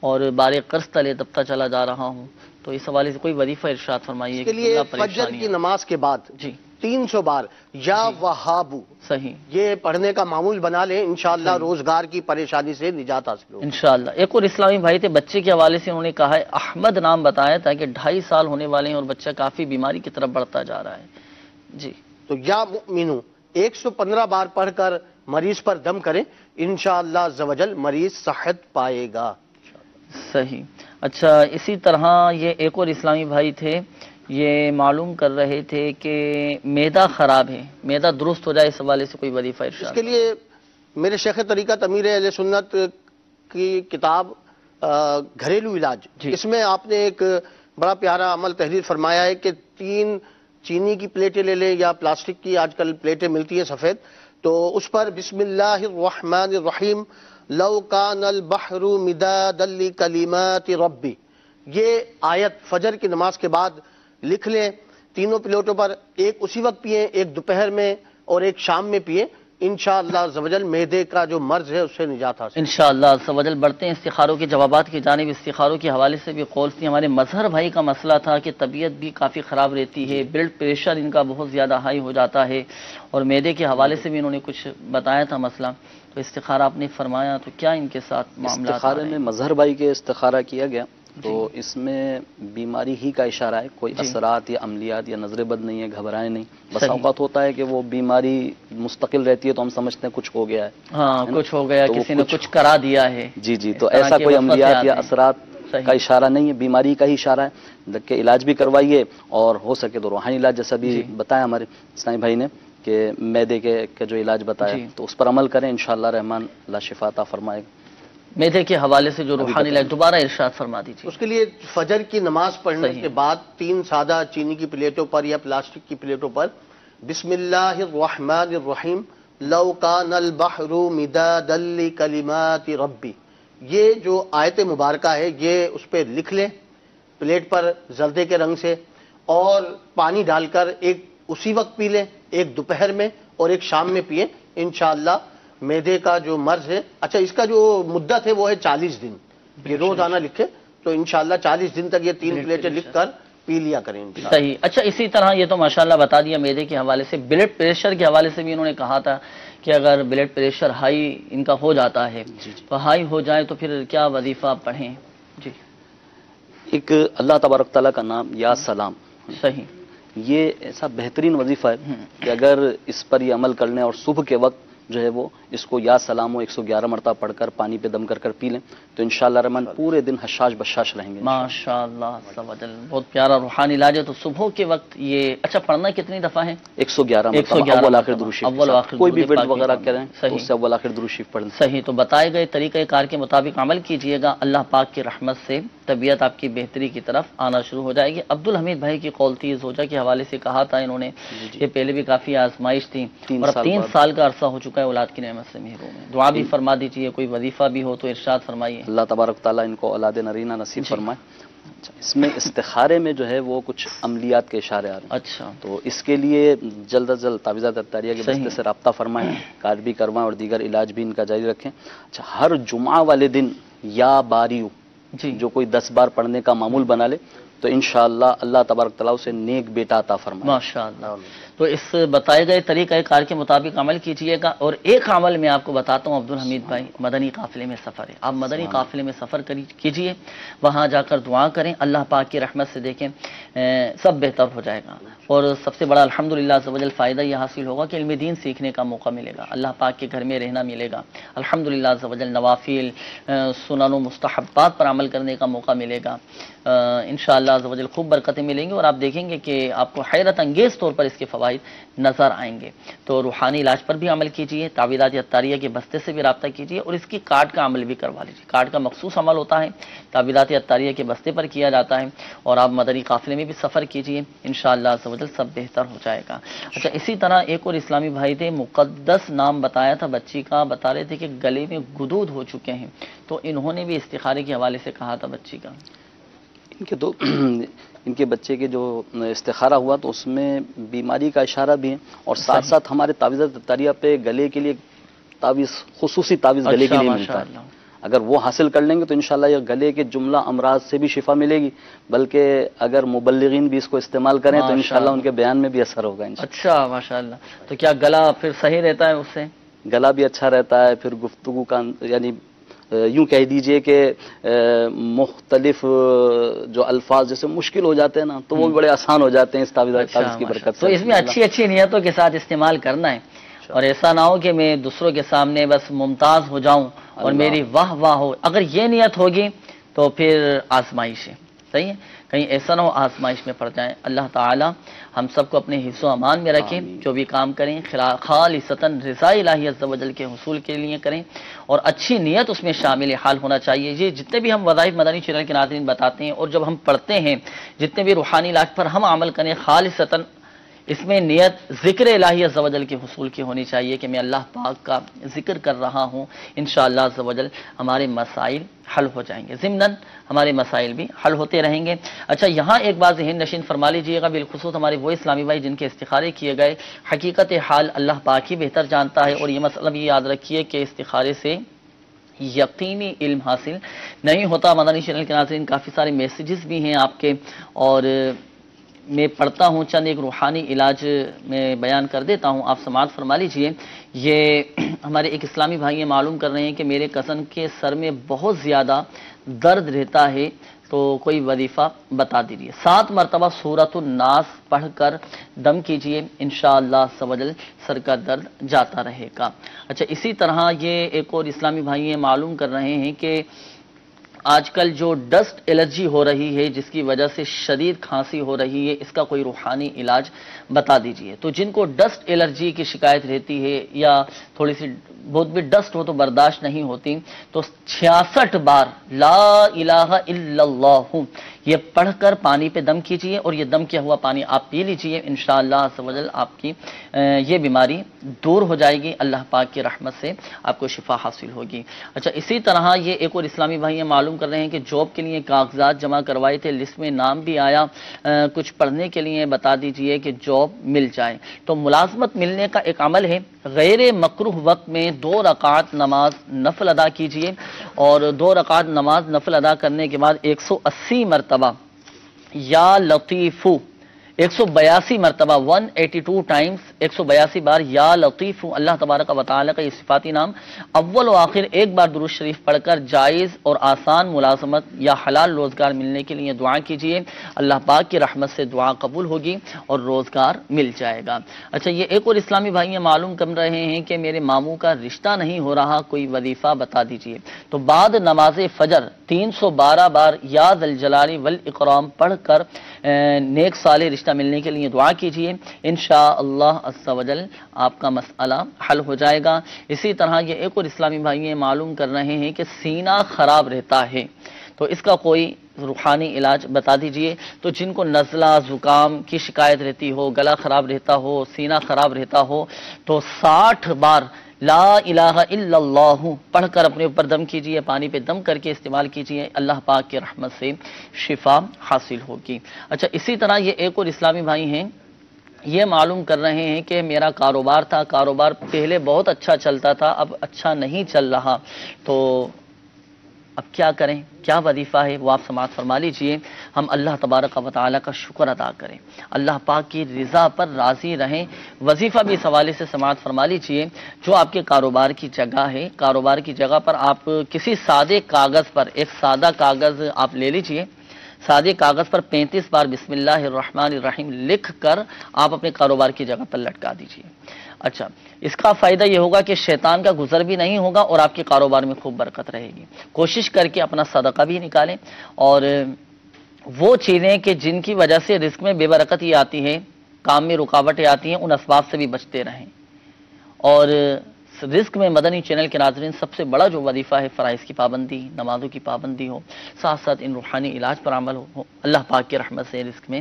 اور بارے قرض تلے دبتا چلا جا رہا ہوں. تو اس حوالے سے کوئی وظیفہ ارشاد فرمائیے. اس کے لیے فجر کی نماز کے بعد 300 بار یا وہابو صحیح یہ پڑھنے کا معمول بنا لیں. انشاءاللہ روزگار کی پریشانی سے نجات حاصل ہوگی انشاءاللہ. ایک اور اسلامی بھائی تھے, بچے کے حوالے سے انہوں نے کہا ہے, احمد نام بتایا تھا کہ 2.5 سال ہونے والے ہیں اور بچہ کافی بیماری کی طرف بڑھتا جا رہا ہے. جی تو یا مؤمنو 115 بار پڑھ کر مریض پر دم کریں. انشاءاللہ عز و جل مریض صحت پائے گا. صحیح. اچھا, اسی طرح یہ ایک اور اسلامی بھائی تھے, یہ معلوم کر رہے تھے کہ معدہ خراب ہے, معدہ درست ہو جائے, اس حوالے سے کوئی وظیفہ ارشاد. اس کے لیے میرے شیخ طریقت امیر اہل سنت کی کتاب گھریلو علاج, اس میں آپ نے ایک بڑا پیارا عمل تحریر فرمایا ہے کہ 3 چینی کی پلیٹیں لے لیں یا پلاسٹک کی آج کل پلیٹیں ملتی ہیں سفید, تو اس پر بسم اللہ الرحمن الرحیم لو کان البحر مدادا لکلمات ربی یہ آیت فجر کی نماز کے بعد لکھ لیں. 3 پلیٹوں پر, ایک اسی وقت پئیں, ایک دوپہر میں اور ایک شام میں پئیں. انشاءاللہ عزوجل معدے کا جو مرض ہے اس سے نجات حاصل۔ انشاءاللہ عزوجل بڑھتے ہیں استخاروں کے جوابات کی جانب۔ استخاروں کے حوالے سے بھی قول تھی، ہمارے مظہر بھائی کا مسئلہ تھا کہ طبیعت بھی کافی خراب رہتی ہے، بلڈ پریشر ان کا بہت زیادہ ہائی ہو جاتا ہے، اور معدے کے حوالے سے بھی انہوں نے کچھ بتایا تھا مسئلہ، تو استخارہ آپ نے فرمایا، تو کیا ان کے ساتھ معاملات؟ استخارے میں مظہر بھائی کے استخارہ کیا گیا تو اس میں بیماری ہی کا اشارہ ہے، کوئی اثرات یا عملیات یا نظر بد نہیں ہے، گھبرائے نہیں۔ بس اوقات ہوتا ہے کہ وہ بیماری مستقل رہتی ہے تو ہم سمجھتے ہیں کچھ ہو گیا ہے، ہاں کچھ ہو گیا، کسی نے کچھ کرا دیا ہے۔ جی جی، تو ایسا کوئی عملیات یا اثرات کا اشارہ نہیں ہے، بیماری کا ہی اشارہ ہے کہ علاج بھی کروائیے، اور ہو سکے تو روحانی علاج جیسا بھی بتایا ہمارے اسلامی بھائی نے کہ معدے کے جو علاج بتایا تو اس پر عمل کریں، انشاءاللہ رحمان اللہ شفا عطا فرمائے گا۔ معدے کے حوالے سے جو روحانی علاج دوبارہ ارشاد فرما دیجیے۔ اس کے لیے فجر کی نماز پڑھنے کے بعد 3 سادہ چینی کی پلیٹوں پر یا پلاسٹک کی پلیٹوں پر بسم اللہ الرحمن الرحیم لو کان البحر مدادا لکلمات ربی، یہ جو آیت مبارکہ ہے یہ اس پہ لکھ لیں پلیٹ پر زردے کے رنگ سے، اور پانی ڈال کر ایک اسی وقت پی لیں، ایک دوپہر میں اور ایک شام میں پئیں، انشاءاللہ معدے کا جو مرض ہے، اچھا اس کا جو مدت ہے وہ ہے 40 دن، یہ روزانہ لکھے تو انشاءاللہ 40 دن تک یہ 3 پلیٹیں لکھ کر پی لیا کریں انشاءاللہ۔ صحیح۔ اچھا اسی طرح یہ تو ماشاءاللہ بتا دیا معدے کے حوالے سے، بلڈ پریشر کے حوالے سے بھی انہوں نے کہا تھا کہ اگر بلڈ پریشر ہائی ان کا ہو جاتا ہے تو ہائی ہو جائے تو پھر کیا وظیفہ پڑھیں؟ جی، ایک اللہ تبارک تعالیٰ کا نام یا سلام، صحیح، یہ ایسا بہترین وظیفہ ہے کہ اگر اس پر یہ عمل کرنے اور صبح کے وقت جو ہے وہ اس کو یا سلام و 111 مرتبہ پڑھ کر پانی پہ دم کر کر پی لیں تو انشاءاللہ رحمان پورے دن حشاش بشاش رہیں گے ماشاءاللہ۔ بہت پیارا روحانی علاج ہے۔ تو صبح کے وقت یہ اچھا پڑھنا کتنی دفعہ ہے؟ 111 مرتبہ، اول آخر درود شریف، کوئی بھی ورد وغیرہ کریں تو اس سے اول آخر درود شریف پڑھیں۔ صحیح۔ تو بتائے گئے طریقہ کار کے مطابق عمل کیجئے گا، اللہ پاک کی رحمت سے طبیعت آپ کی بہتری کی طرف آنا شروع ہو جائے گی۔ عبدالحمید بھائی کی قول تھی زوجہ کے حوالے سے کہا تھا انہوں نے کہ پہلے بھی کافی آزمائش تھی اور اب 3 سال کا عرصہ ہو چکا ہے اولاد کی نعمت سے محروم ہے، دعا بھی فرما دیجیے، کوئی وظیفہ بھی ہو تو ارشاد فرمائیے۔ اللہ تبارک تعالیٰ ان کو اولاد نرینہ نصیب فرمائے۔ اس میں استخارے میں جو ہے وہ کچھ عملیات کے اشارے آ رہے ہیں، اچھا تو اس کے لیے جلد از جلد تعویذات اطاریہ کے بستے سے رابطہ فرمائیں، کارڈ بھی کروائیں اور دیگر علاج بھی ان کا جاری رکھیں۔ اچھا، ہر جمعہ والے دن یا باریو جو کوئی 10 بار پڑھنے کا معمول بنا لے تو انشاءاللہ اللہ تبارک تعالیٰ اسے نیک بیٹا عطا فرمائے۔ ماشاءاللہ۔ تو اس بتائے گئے طریقہ کار کے مطابق عمل کیجئے گا۔ اور ایک عمل میں آپ کو بتاتا ہوں عبدالحمید بھائی، مدنی قافلے میں سفر ہے، آپ مدنی قافلے میں سفر کیجئے، وہاں جا کر دعا کریں، اللہ پاک کی رحمت سے دیکھیں سب بہتر ہو جائے گا۔ اور سب سے بڑا الحمدللہ عزوجل فائدہ یہ حاصل ہوگا کہ علم دین سیکھنے کا موقع ملے گا، اللہ پاک کے گھر میں رہنا ملے گا، الحمدللہ عزوجل نوافل سنن و مستحبات پر عمل کرنے کا موقع ملے گا، انشاءاللہ عزوجل خوب برکتیں ملیں گی، اور آپ دیکھیں گے کہ آپ کو حیرت انگیز طور پر اس کے فوائد نظر آئیں گے۔ تو روحانی علاج پر بھی عمل کیجئے، تعویذات اطاریہ کے بستے سے بھی رابطہ کیجئے، اور اس کی کارڈ کا عمل بھی کروا لیجئے۔ کارڈ کا مخصوص عمل ہوتا ہے، تعویذات اطاریہ کے بستے پر کیا جاتا ہے، اور آپ مدنی قافلے میں بھی سفر کیجئے، انشاءاللہ عزوجل سب بہتر ہو جائے گا۔ اچھا، اسی طرح ایک اور اسلامی بھائی تھے، مقدس نام بتایا تھا بچی کا، بتا رہے تھے کہ گلے میں گدود ہو چکے ہیں، تو انہوں نے بھی استخارے کے حوالے سے کہا تھا بچی کا۔ ان کے بچے کے جو استخارہ ہوا تو اس میں بیماری کا اشارہ بھی ہے، اور ساتھ ساتھ ہمارے تعویذات اطاریہ پہ گلے کے لیے تعویذ، خصوصی تعویذ گلے کے لیے ملتا ہے، اگر وہ حاصل کر لیں گے تو انشاءاللہ یہ گلے کے جملہ امراض سے بھی شفا ملے گی، بلکہ اگر مبلغین بھی اس کو استعمال کریں تو انشاءاللہ ان کے بیان میں بھی اثر ہوگا۔ اچھا ماشاءاللہ، تو کیا گلا پھر صحیح رہتا ہے اس سے؟ گلا بھی اچھا رہتا ہے، پھر گفتگو کا یعنی یوں کہہ دیجئے کہ مختلف جو الفاظ جیسے مشکل ہو جاتے ہیں نا تو وہ بھی بڑے آسان ہو جاتے ہیں اس تعویذ کی برکت سے۔ تو اس میں اچھی اچھی نیتوں کے ساتھ استعمال کرنا ہے، اور ایسا نہ ہو کہ میں دوسروں کے سامنے بس ممتاز ہو جاؤں اور میری واہ واہ ہو، اگر یہ نیت ہوگی تو پھر آزمائش ہے، صحیح ہے، کہیں ایسا نہ ہو آزمائش میں پڑ جائیں۔ اللہ تعالی ہم سب کو اپنے حفظ و امان میں رکھیں، جو بھی کام کریں خالصتاً رضا الہی عز و جل کے حصول کے لیے کریں، اور اچھی نیت اس میں شامل حال ہونا چاہیے۔ یہ جتنے بھی ہم وظائف مدنی چینل کے ناظرین بتاتے ہیں، اور جب ہم پڑھتے ہیں، جتنے بھی روحانی علاج پر ہم عمل کریں خالصتاً اس میں نیت ذکر الہی عز و جل کے حصول کی ہونی چاہیے کہ میں اللہ پاک کا ذکر کر رہا ہوں، انشاءاللہ عز و جل ہمارے مسائل حل ہو جائیں گے، ضمناً ہمارے مسائل بھی حل ہوتے رہیں گے۔ اچھا، یہاں ایک بات ذہن نشین فرما لیجئے گا، بالخصوص ہمارے وہ اسلامی بھائی جن کے استخارے کیے گئے، حقیقت حال اللہ پاک ہی بہتر جانتا ہے، اور یہ مسئلہ بھی یاد رکھیے کہ استخارے سے یقینی علم حاصل نہیں ہوتا۔ مدنی چینل کے ناظرین، کافی سارے میسیجز بھی ہیں آپ کے، اور میں پڑھتا ہوں، چند ایک روحانی علاج میں بیان کر دیتا ہوں، آپ سماعت فرما لیجئے۔ یہ ہمارے ایک اسلامی بھائی یہ معلوم کر رہے ہیں کہ میرے کزن کے سر میں بہت زیادہ درد رہتا ہے، تو کوئی وظیفہ بتا دیجیے۔ 7 مرتبہ سورۃ الناس پڑھ کر دم کیجئے، انشاءاللہ عز و جل سر کا درد جاتا رہے گا۔ اچھا، اسی طرح یہ ایک اور اسلامی بھائی یہ معلوم کر رہے ہیں کہ آج کل جو ڈسٹ الرجی ہو رہی ہے، جس کی وجہ سے شدید کھانسی ہو رہی ہے، اس کا کوئی روحانی علاج بتا دیجئے۔ تو جن کو ڈسٹ الرجی کی شکایت رہتی ہے، یا تھوڑی سی بہت بھی ڈسٹ ہو تو برداشت نہیں ہوتی، تو 66 بار لا الہ الا اللہ یہ پڑھ کر پانی پہ دم کیجئے، اور یہ دم کیا ہوا پانی آپ پی لیجئے، انشاءاللہ عز و جل آپ کی یہ بیماری دور ہو جائے گی، اللہ پاک کی رحمت سے آپ کو شفا حاصل ہوگی۔ اچھا، اسی طرح یہ ایک اور اسلامی بھائی یہ معلوم کر رہے ہیں کہ جاب کے لیے کاغذات جمع کروائے تھے، لسٹ میں نام بھی آیا، کچھ پڑھنے کے لیے بتا دیجئے کہ جاب مل جائے۔ تو ملازمت ملنے کا ایک عمل ہے، غیر مکروہ وقت میں 2 رکعت نماز نفل ادا کیجئے، اور 2 رکعت نماز نفل ادا کرنے کے بعد 180 مرتبہ یا لطیفو، 182 مرتبہ 182 ٹائمز 182 بار یا لطیف اللہ تبارک و تعالی کا یہ صفاتی نام اول و آخر ایک بار درود شریف پڑھ کر جائز اور آسان ملازمت یا حلال روزگار ملنے کے لیے دعا کیجئے، اللہ پاک کی رحمت سے دعا قبول ہوگی اور روزگار مل جائے گا۔ اچھا، یہ ایک اور اسلامی بھائی یہ معلوم کر رہے ہیں کہ میرے ماموں کا رشتہ نہیں ہو رہا، کوئی وظیفہ بتا دیجئے۔ تو بعد نماز فجر 312 بار یا ذی الجلال والاکرام پڑھ کر نیک صالح رشتہ ملنے کے لیے دعا کیجئے، انشاءاللہ عز و جل آپ کا مسئلہ حل ہو جائے گا۔ اسی طرح یہ ایک اور اسلامی بھائی یہ معلوم کر رہے ہیں کہ سینہ خراب رہتا ہے، تو اس کا کوئی روحانی علاج بتا دیجئے۔ تو جن کو نزلہ زکام کی شکایت رہتی ہو، گلا خراب رہتا ہو، سینہ خراب رہتا ہو، تو 60 بار لا الہ الا اللہ پڑھ کر اپنے اوپر دم کیجئے، پانی پہ دم کر کے استعمال کیجئے، اللہ پاک کی رحمت سے شفا حاصل ہوگی۔ اچھا، اسی طرح یہ ایک اور اسلامی بھائی ہیں یہ معلوم کر رہے ہیں کہ میرا کاروبار تھا، کاروبار پہلے بہت اچھا چلتا تھا، اب اچھا نہیں چل رہا، تو اب کیا کریں، کیا وظیفہ ہے وہ آپ سماعت فرما لیجئے۔ ہم اللہ تبارک و تعالی کا شکر ادا کریں، اللہ پاک کی رضا پر راضی رہیں۔ وظیفہ بھی اس حوالے سے سماعت فرما لیجئے، جو آپ کے کاروبار کی جگہ ہے، کاروبار کی جگہ پر آپ کسی سادے کاغذ پر، ایک سادہ کاغذ آپ لے لیجئے، سادے کاغذ پر 35 بار بسم اللہ الرحمن الرحیم لکھ کر آپ اپنے کاروبار کی جگہ پر لٹکا دیجئے۔ اچھا، اس کا فائدہ یہ ہوگا کہ شیطان کا گزر بھی نہیں ہوگا اور آپ کے کاروبار میں خوب برکت رہے گی۔ کوشش کر کے اپنا صدقہ بھی نکالیں، اور وہ چیزیں کہ جن کی وجہ سے رزق میں بے برکتی آتی ہے، کام میں رکاوٹیں آتی ہیں، ان اسباب سے بھی بچتے رہیں۔ اور رزق میں مدنی چینل کے ناظرین سب سے بڑا جو وظیفہ ہے، فرائض کی پابندی، نمازوں کی پابندی ہو، ساتھ ساتھ ان روحانی علاج پر عمل ہو، اللہ پاک کی رحمت سے رزق میں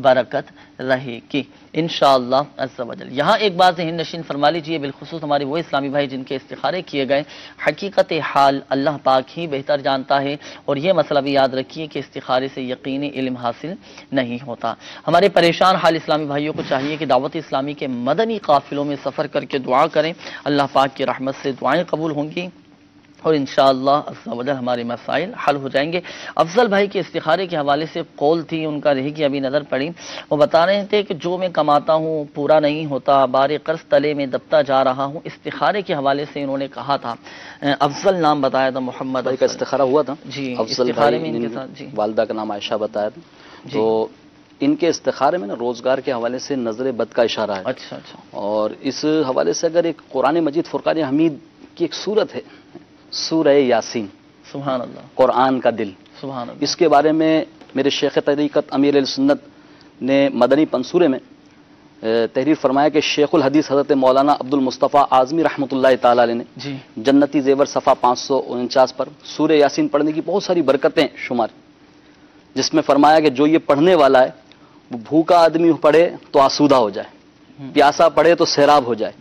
برکت رہے گی انشاءاللہ عز و جل۔ یہاں ایک بات ذہن نشین فرما لیجئے، بالخصوص ہمارے وہ اسلامی بھائی جن کے استخارے کیے گئے، حقیقت حال اللہ پاک ہی بہتر جانتا ہے، اور یہ مسئلہ بھی یاد رکھیے کہ استخارے سے یقینی علم حاصل نہیں ہوتا۔ ہمارے پریشان حال اسلامی بھائیوں کو چاہیے کہ دعوت اسلامی کے مدنی قافلوں میں سفر کر کے دعا کریں، اللہ پاک کی رحمت سے دعائیں قبول ہوں گی، اور انشاءاللہ عز و جل ہمارے مسائل حل ہو جائیں گے۔ افضل بھائی کے استخارے کے حوالے سے قول تھی، ان کا رہی کی ابھی نظر پڑی، وہ بتا رہے تھے کہ جو میں کماتا ہوں پورا نہیں ہوتا، بار قرض تلے میں دبتا جا رہا ہوں۔ استخارے کے حوالے سے انہوں نے کہا تھا، افضل نام بتایا تھا، محمد بھائی کا استخارہ ہوا تھا جی، افضل استخارے بھائی میں ان کے ساتھ جی والدہ کا نام عائشہ بتایا تھا، تو ان کے استخارے میں نا روزگار کے حوالے سے نظر بد کا اشارہ ہے۔ اچھا اچھا، اور اس حوالے سے اگر ایک قرآن مجید فرقان حمید کی ایک صورت ہے، سورہ یاسین، سبحان اللہ، قرآن کا دل، سبحان اللہ، اس کے بارے میں میرے شیخ طریقت امیر السنت نے مدنی پنصورے میں تحریر فرمایا کہ شیخ الحدیث حضرت مولانا عبد المصطفیٰ اعظمی رحمۃ اللہ تعالی علیہ نے جی جنتی زیور صفحہ 549 پر سورہ یاسین پڑھنے کی بہت ساری برکتیں شمار، جس میں فرمایا کہ جو یہ پڑھنے والا ہے بھوکا آدمی پڑھے تو آسودہ ہو جائے، پیاسا پڑھے تو سیراب ہو جائے،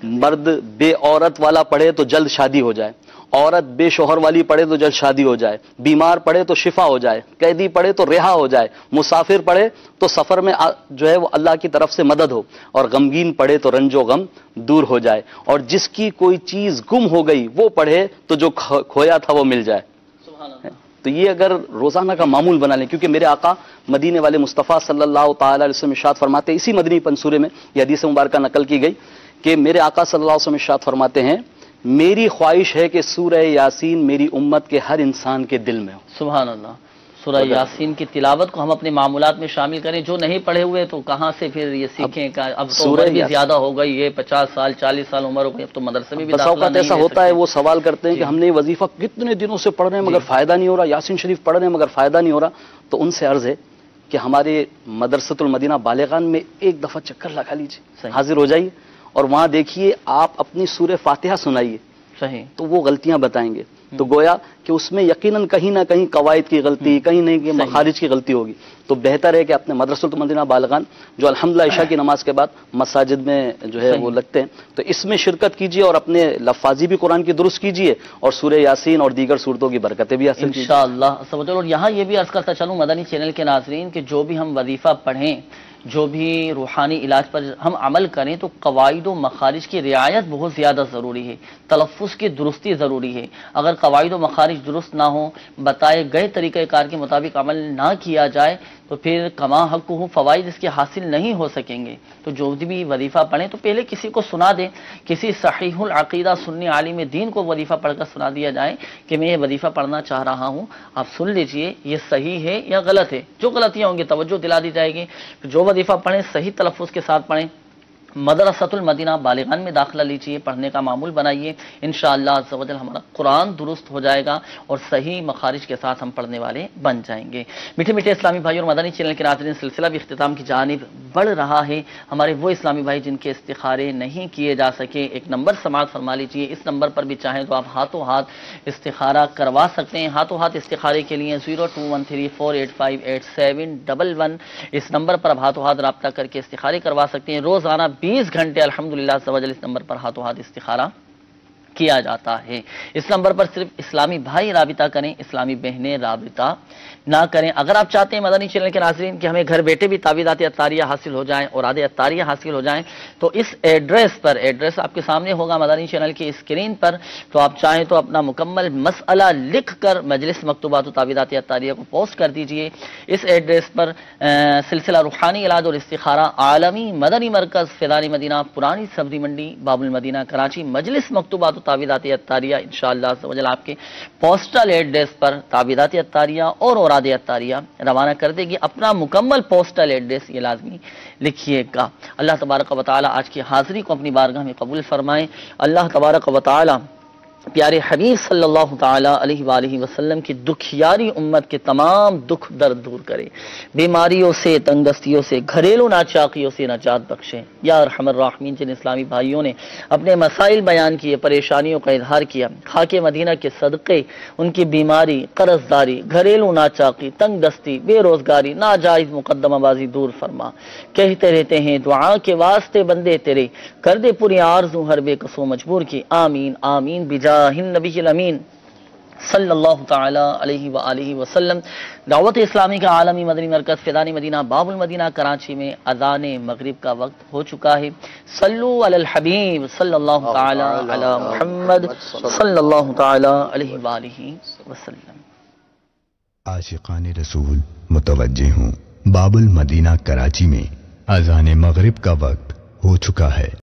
مرد بے عورت والا پڑھے تو جلد شادی ہو جائے، عورت بے شوہر والی پڑھے تو جلد شادی ہو جائے، بیمار پڑھے تو شفا ہو جائے، قیدی پڑھے تو رہا ہو جائے، مسافر پڑھے تو سفر میں جو ہے وہ اللہ کی طرف سے مدد ہو، اور غمگین پڑھے تو رنج و غم دور ہو جائے، اور جس کی کوئی چیز گم ہو گئی وہ پڑھے تو جو کھویا تھا وہ مل جائے۔ تو یہ اگر روزانہ کا معمول بنا لیں، کیونکہ میرے آقا مدینے والے مصطفیٰ صلی اللہ تعالی علیہ وسلم ارشاد فرماتے ہیں، اسی مدنی پنسورے میں یہ حدیث مبارکہ نقل کی گئی کہ میرے آقا صلی اللہ علیہ وسلم ارشاد فرماتے ہیں، میری خواہش ہے کہ سورہ یاسین میری امت کے ہر انسان کے دل میں ہو۔ سبحان اللہ۔ سورہ یاسین کی تلاوت کو ہم اپنے معمولات میں شامل کریں، جو نہیں پڑھے ہوئے تو کہاں سے پھر یہ سیکھیں؟ اب تو عمر بھی زیادہ ہو گئی ہے، 50 سال 40 سال عمر ہو گئی، اب تو مدرسے میں بھی بس اوقات ایسا ہوتا ہے، وہ سوال کرتے ہیں کہ ہم نے یہ وظیفہ کتنے دنوں سے پڑھ رہے ہیں مگر فائدہ نہیں ہو رہا، یاسین شریف پڑھ رہے ہیں مگر فائدہ نہیں ہو رہا۔ تو ان سے عرض ہے کہ ہمارے مدرسۃ المدینہ بالغان میں ایک دفعہ چکر لگا لیجیے، حاضر ہو جائیے، اور وہاں دیکھیے آپ اپنی سورہ فاتحہ سنائیے، صحیح تو وہ غلطیاں بتائیں گے، تو گویا کہ اس میں یقیناً کہیں نہ کہیں قواعد کی غلطی، کہیں نہ کہیں مخارج کی غلطی ہوگی۔ تو بہتر ہے کہ اپنے مدرسۃ المدینہ بالغان جو الحمدللہ عشاء کی نماز کے بعد مساجد میں جو ہے وہ لگتے ہیں، تو اس میں شرکت کیجیے اور اپنے لفاظی بھی قرآن کی درست کیجیے، اور سورہ یاسین اور دیگر صورتوں کی برکتیں بھی حاصل کیجیے انشاءاللہ۔ اور یہاں یہ بھی عرض کرتا چلوں مدنی چینل کے ناظرین کہ جو بھی ہم وظیفہ پڑھیں، جو بھی روحانی علاج پر ہم عمل کریں، تو قواعد و مخارج کی رعایت بہت زیادہ ضروری ہے، تلفظ کی درستی ضروری ہے۔ اگر قواعد و مخارج درست نہ ہوں، بتائے گئے طریقہ کار کے مطابق عمل نہ کیا جائے، تو پھر کما حق ہو فوائد اس کے حاصل نہیں ہو سکیں گے۔ تو جو بھی وظیفہ پڑھیں تو پہلے کسی کو سنا دیں، کسی صحیح العقیدہ سنی عالم دین کو وظیفہ پڑھ کر سنا دیا جائے کہ میں یہ وظیفہ پڑھنا چاہ رہا ہوں، آپ سن لیجئے یہ صحیح ہے یا غلط ہے۔ جو غلطیاں ہوں گی توجہ دلا دی جائے گی، جو وظیفہ پڑھیں صحیح تلفظ کے ساتھ پڑھیں۔ مدرسۃ المدینہ بالغان میں داخلہ لیجیے، پڑھنے کا معمول بنائیے، انشاءاللہ عز و جل ہمارا قرآن درست ہو جائے گا اور صحیح مخارج کے ساتھ ہم پڑھنے والے بن جائیں گے۔ میٹھے میٹھے اسلامی بھائی اور مدنی چینل کے ناظرین، سلسلہ بھی اختتام کی جانب بڑھ رہا ہے۔ ہمارے وہ اسلامی بھائی جن کے استخارے نہیں کیے جا سکے، ایک نمبر سماعت فرما لیجیے، اس نمبر پر بھی چاہیں تو آپ ہاتھوں ہاتھ استخارہ کروا سکتے ہیں۔ ہاتھوں ہاتھ استخارے کے لیے 0213485871 اس نمبر پر آپ ہاتھوں ہاتھ رابطہ کر کے استخارے کروا سکتے ہیں۔ روزانہ 20 گھنٹے الحمدللہ سوجل اس نمبر پر ہاتھوں ہاتھ استخارہ کیا جاتا ہے۔ اس نمبر پر صرف اسلامی بھائی رابطہ کریں، اسلامی بہنیں رابطہ نہ کریں۔ اگر آپ چاہتے ہیں مدنی چینل کے ناظرین کہ ہمیں گھر بیٹھے بھی تعویذات عطاریہ حاصل ہو جائیں اور عادے عطاریہ حاصل ہو جائیں، تو اس ایڈریس پر، ایڈریس آپ کے سامنے ہوگا مدنی چینل کی اسکرین پر، تو آپ چاہیں تو اپنا مکمل مسئلہ لکھ کر مجلس مکتوبات و تعویذات عطاریہ کو پوسٹ کر دیجئے۔ اس ایڈریس پر سلسلہ روحانی علاج اور استخارہ عالمی مدنی مرکز فیضان مدینہ، پرانی سبزی منڈی، باب المدینہ، کراچی، مجلس مکتوبات و تعویذات عطاریہ انشاءاللہ عز و جل آپ کے پوسٹل ایڈریس پر تعویذات عطاریہ اور اوراد عطاریہ روانہ کر دے گی۔ اپنا مکمل پوسٹل ایڈریس یہ لازمی لکھیے گا۔ اللہ تبارک و تعالی آج کی حاضری کو اپنی بارگاہ میں قبول فرمائے۔ اللہ تبارک و تعالی پیارے حبیب صلی اللہ تعالی علیہ وآلہ وسلم کی دکھیاری امت کے تمام دکھ درد دور کرے، بیماریوں سے، تنگ دستیوں سے، گھریلو ناچاقیوں سے نجات بخشے۔ یا ارحم الراحمین، جن اسلامی بھائیوں نے اپنے مسائل بیان کیے، پریشانیوں کا اظہار کیا، خاک مدینہ کے صدقے ان کی بیماری، قرض داری، گھریلو ناچاقی، تنگ دستی، بے روزگاری، ناجائز مقدمہ بازی دور فرما۔ کہتے رہتے ہیں دعا کے واسطے بندے تیرے، کر دے پوری آرزو ہر بے کس و مجبور کی، آمین آمین بجاہ النبی الامین صلی اللہ تعالی علیہ وآلہ وسلم۔ دعوت اسلامی کا عالمی مدنی مرکز فیضان مدینہ، باب المدینہ، کراچی میں اذان مغرب کا وقت ہو چکا ہے۔ صلو علی الحبیب صلی اللہ تعالی علی محمد صلی اللہ تعالی علیہ وآلہ وسلم۔ عاشقان رسول متوجہ ہوں، باب المدینہ کراچی میں اذان مغرب کا وقت ہو چکا ہے۔